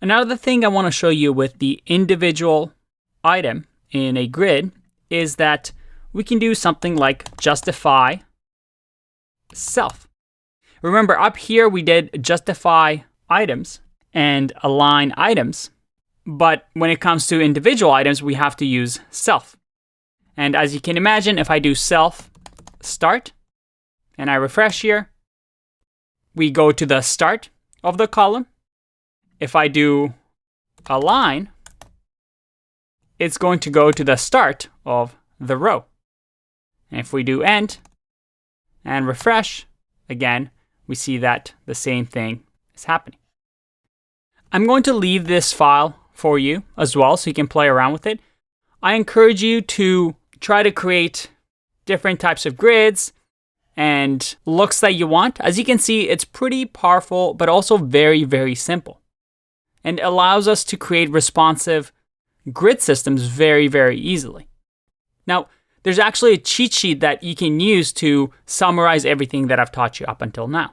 Another thing I want to show you with the individual item in a grid is that we can do something like justify self. Remember, up here we did justify items and align items. But when it comes to individual items, we have to use self. And as you can imagine, if I do self start and I refresh here, we go to the start of the column. If I do align, it's going to go to the start of the row. And if we do end and refresh, again, we see that the same thing is happening. I'm going to leave this file for you as well so you can play around with it. I encourage you to try to create different types of grids and looks that you want. As you can see, it's pretty powerful, but also very, very simple, and allows us to create responsive grid systems very, very easily. Now, there's actually a cheat sheet that you can use to summarize everything that I've taught you up until now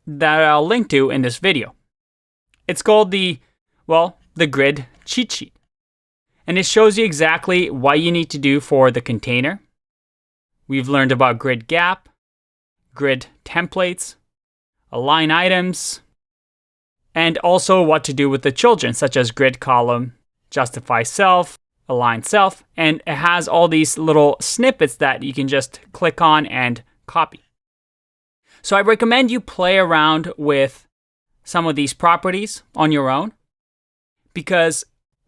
that I'll link to in this video. It's called the grid cheat sheet. And it shows you exactly what you need to do for the container. We've learned about grid gap, grid templates, align items, and also what to do with the children, such as grid column, justify self, align self, and it has all these little snippets that you can just click on and copy. So I recommend you play around with some of these properties on your own, because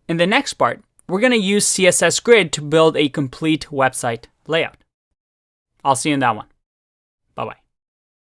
in the next part, we're going to use CSS Grid to build a complete website layout. I'll see you in that one.